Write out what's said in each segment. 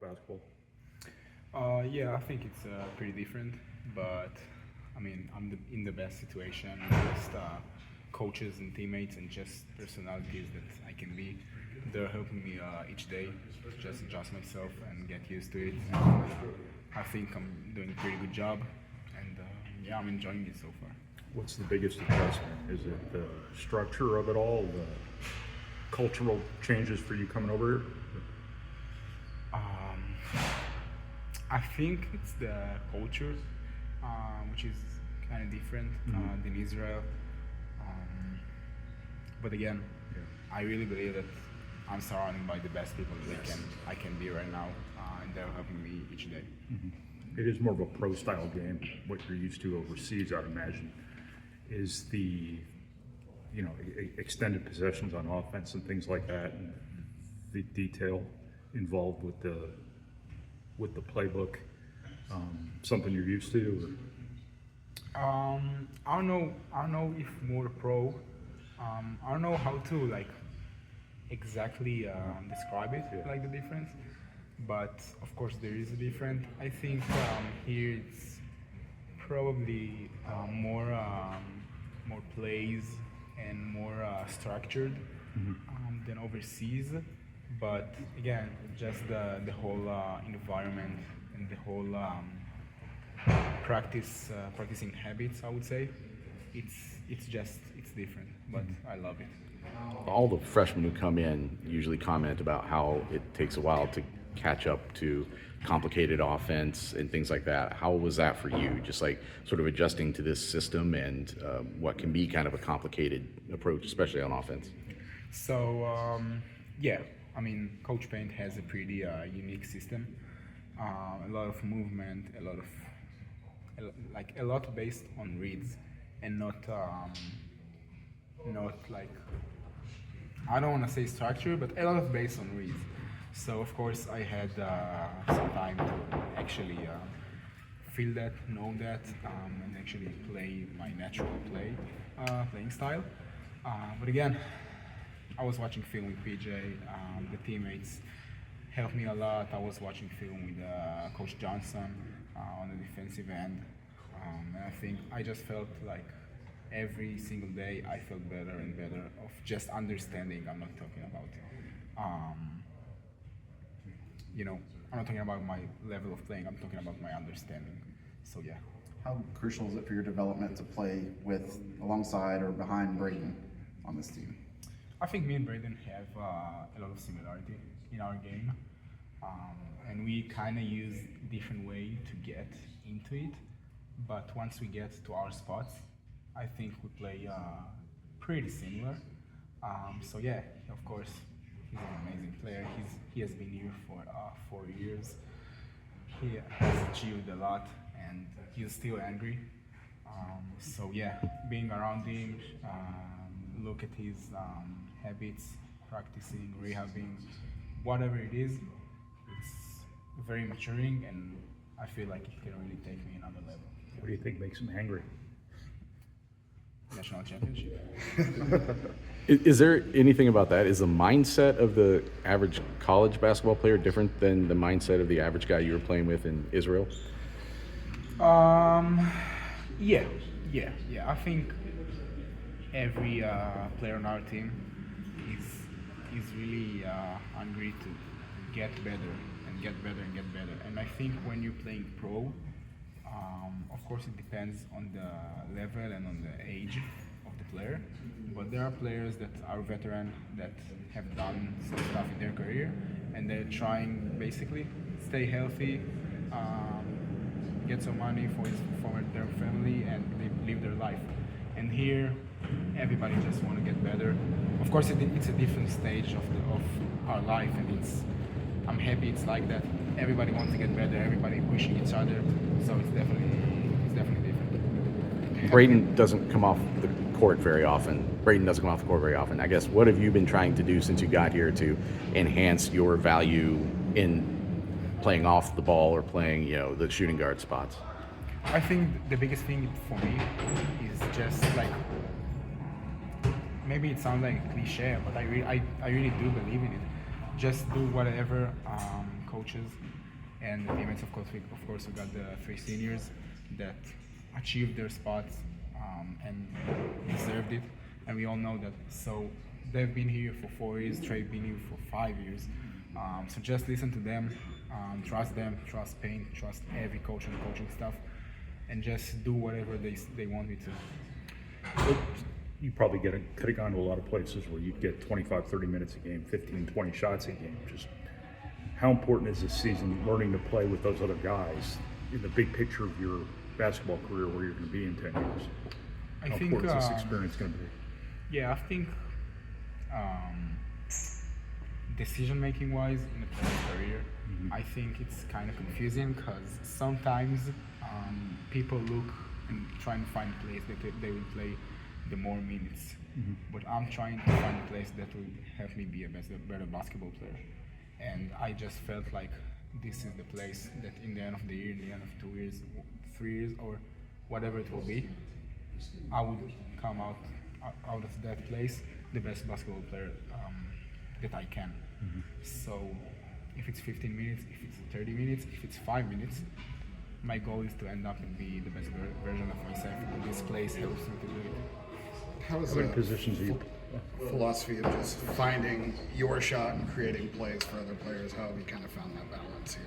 basketball? Yeah, I think it's pretty different, but I mean, in the best situation with just coaches and teammates and just personalities that I can be. They're helping me each day to just adjust myself and get used to it. And, I think I'm doing a pretty good job, and yeah, I'm enjoying it so far. What's the biggest adjustment? Is it the structure of it all, the cultural changes for you coming over here? I think it's the culture, which is kind of different than Israel. But again, I really believe that I'm surrounded by the best people that I can be right now, and they're helping me each day. It is more of a pro style game, what you're used to overseas, I'd imagine. Is the extended possessions on offense and things like that, and the detail involved with the playbook, something you're used to? I don't know if more pro. I don't know how to exactly describe it, like the difference. But of course there is a difference. I think here it's probably more plays and more structured than overseas. But again, just the whole environment and the whole practicing habits, I would say, it's different. But I love it. All the freshmen who come in usually comment about how it takes a while to catch up to complicated offense and things like that. How was that for you? Just like sort of adjusting to this system and what can be kind of a complicated approach, especially on offense. So yeah, I mean, Coach Paint has a pretty unique system. A lot of movement, a lot based on reads, and not like, I don't want to say structure, but a lot of based on reads. So of course I had some time to actually feel that, know that, and actually play my natural playing style. But again, I was watching film with PJ. The teammates helped me a lot. I was watching film with Coach Johnson on the defensive end, and I think I just felt like every single day I felt better and better of just understanding. I'm not talking about I'm not talking about my level of playing, I'm talking about my understanding. So yeah. How crucial is it for your development to play with, alongside, or behind Braden on this team? I think me and Braden have a lot of similarity in our game, and we kind of use different way to get into it. But once we get to our spots, I think we play pretty similar. So yeah, of course, he's an amazing player. He has been here for 4 years. He has achieved a lot, and he's still angry. So yeah, being around him, look at his habits, practicing, rehabbing, whatever it is, it's very maturing, and I feel like it can really take me another level. What do you think makes him angry? National championship. Is there anything about that? Is the mindset of the average college basketball player different than the mindset of the average guy you were playing with in Israel? Yeah. I think every player on our team is really hungry to get better and get better and get better. And I think when you're playing pro, of course it depends on the level and on the age of the player. But there are players that are veteran that have done some stuff in their career, and they're trying basically stay healthy, get some money for their family, and live their life. And here, everybody just want to get better. Of course, it's a different stage of our life, and I'm happy it's like that. Everybody wants to get better. Everybody pushing each other. So it's definitely different. Braden doesn't come off the court very often. I guess, what have you been trying to do since you got here to enhance your value in playing off the ball or playing, the shooting guard spots? I think the biggest thing for me is just like, maybe it sounds like a cliche, but I really do believe in it. Just do whatever coaches and the teammates. Of course, we got the 3 seniors that achieved their spots and deserved it, and we all know that. So they've been here for 4 years. Trey's been here for 5 years. So just listen to them, trust them, trust Payne, trust every coach and coaching staff, and just do whatever they want me to. But you probably could have gone to a lot of places where you'd get 25, 30 minutes a game, 15, 20 shots a game. Just how important is this season learning to play with those other guys in the big picture of your basketball career where you're going to be in 10 years? I How think, important is this experience going to be? Yeah, I think decision making wise in a player's career, I think it's kind of confusing because sometimes people look and try to find a place that they will play the more minutes. But I'm trying to find a place that will help me be a better basketball player. And I just felt like this is the place that in the end of the year, in the end of 2 years, 3 years, or whatever it will be, I would come out of that place the best basketball player that I can. So if it's 15 minutes, if it's 30 minutes, if it's 5 minutes, my goal is to end up and be the best version of myself, and this place helps me to do it. How is How many the positions are you? philosophy of just finding your shot and creating plays for other players? How have you kind of found that balance here?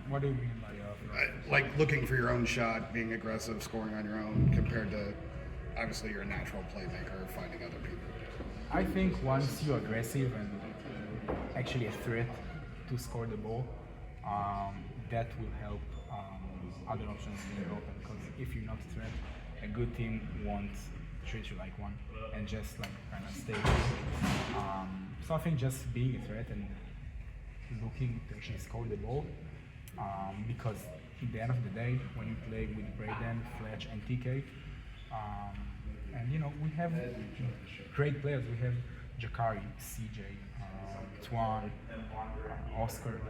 What do you mean by Like looking for your own shot, being aggressive, scoring on your own, compared to obviously you're a natural playmaker, finding other people. I think once you're aggressive and actually a threat to score the ball, that will help other options being open. Because if you're not a threat, a good team won't treat you like one and just like kind of stay. So I think just being a threat and looking to actually score the ball, because at the end of the day, when you play with Braden, Fletch, and TK, and you know we have great players. We have Jakari, CJ, Twan, Oscar,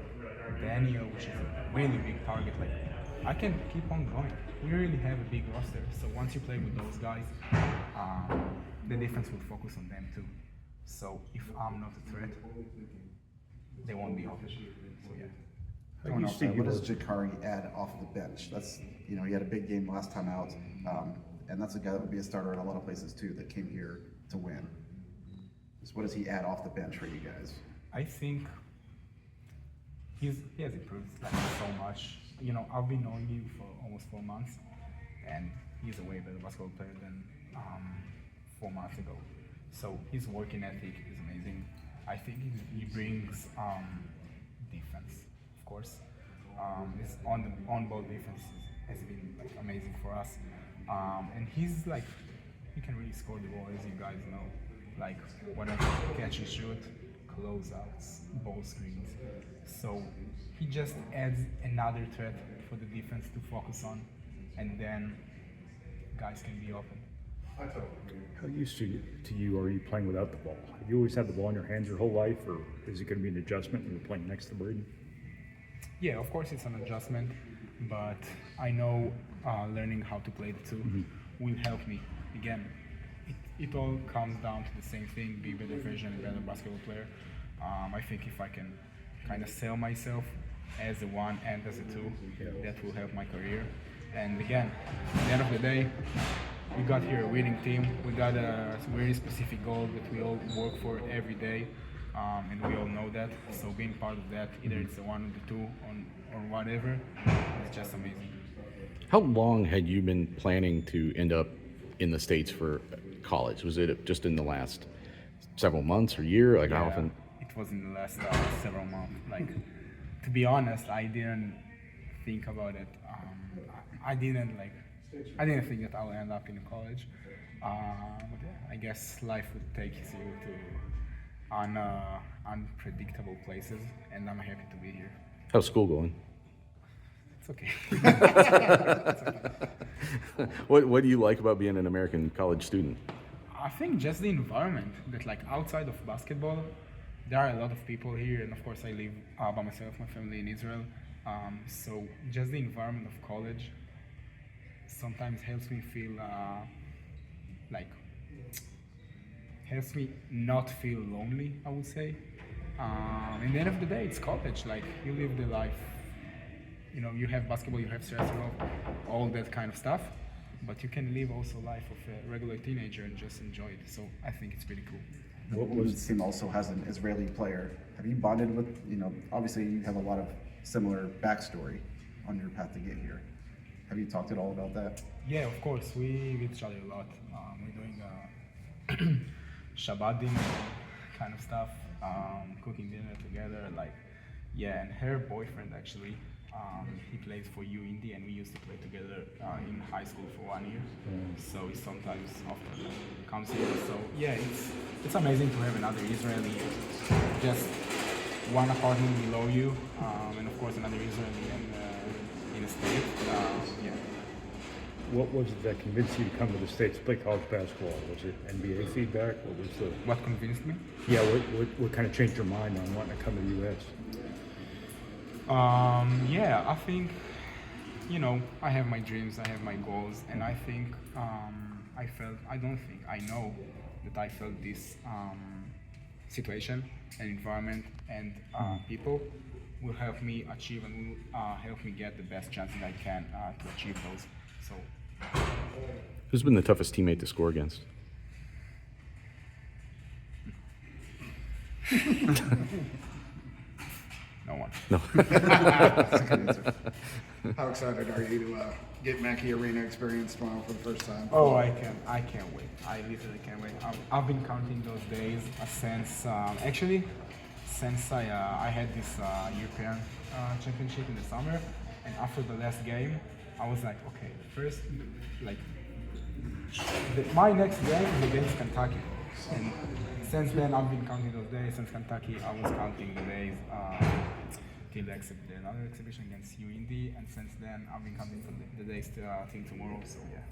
Daniel, which is a really big target. Like I can keep on going. We really have a big roster. So once you play with those guys, the defense will focus on them too. So if I'm not a threat, they won't be open. So yeah. Going off that, what does Jakari add off the bench? That's, you know, he had a big game last time out, and that's a guy that would be a starter at a lot of places too that came here to win. So what does he add off the bench for you guys? I think he has improved like so much. You know, I've been knowing him for almost 4 months, and he's a way better basketball player than 4 months ago. So his working ethic is amazing. I think he brings defense, of course. His on-ball defense has been like amazing for us, and he's like he can really score the ball, as you guys know. Like whatever, catch and shoot, closeouts, ball screens. So he just adds another threat for the defense to focus on, and then guys can be open. How used to you are you playing without the ball? Have you always had the ball in your hands your whole life, or is it going to be an adjustment when you're playing next to Braden? Yeah, of course it's an adjustment, but I know learning how to play the two will help me. Again, it all comes down to the same thing, be a better version, a better basketball player. I think if I can kind of sell myself as a one and as a two, that will help my career. And again, at the end of the day, we got here a winning team. We got a very specific goal that we all work for every day, and we all know that. So being part of that, either it's the one or the two or whatever, it's just amazing. How long had you been planning to end up in the States for college? Was it just in the last several months or year? Like how often? It was in the last several months. Like, to be honest, I didn't think about it. I didn't think that I'll end up in college. But yeah, I guess life would take you to unpredictable places, and I'm happy to be here. How's school going? It's okay. What do you like about being an American college student? I think just the environment, that like outside of basketball, there are a lot of people here, and of course I live by myself, my family in Israel. So just the environment of college sometimes helps me feel helps me not feel lonely, I would say. In the end of the day, it's college. Like, you live the life. You know, you have basketball, you have stress, you have all that kind of stuff. But you can live also life of a regular teenager and just enjoy it. So I think it's pretty cool. The women's team also has an Israeli player. Have you bonded with, obviously you have a lot of similar backstory on your path to get here. Have you talked at all about that? Yeah, of course. We meet each other a lot. We're doing Shabbat dinner kind of stuff, cooking dinner together. Like, yeah, and her boyfriend actually, he plays for UIndy, and we used to play together in high school for 1 year. So he sometimes often comes here. So yeah, it's amazing to have another Israeli, just one apartment below you, and of course another Israeli in a state. Yeah. What was it that convinced you to come to the States to play college basketball? Was it NBA feedback? What was the? What convinced me? Yeah, what kind of changed your mind on wanting to come to the U.S.? Yeah, I think, I have my dreams, I have my goals, and I think I know that I felt this situation and environment and people will help me achieve and will help me get the best chances I can to achieve those. So, Who's been the toughest teammate to score against? no one. No. That's a good answer. How excited are you to get Mackey Arena experience tomorrow for the first time? Oh, I can't wait. I literally can't wait. I've been counting those days since I had this European championship in the summer, and after the last game, I was like, okay, first, my next game is against Kentucky, and since then I've been counting those days. Since Kentucky, I was counting the days till another exhibition against UIndy, and since then I've been counting the days till tomorrow. So yeah.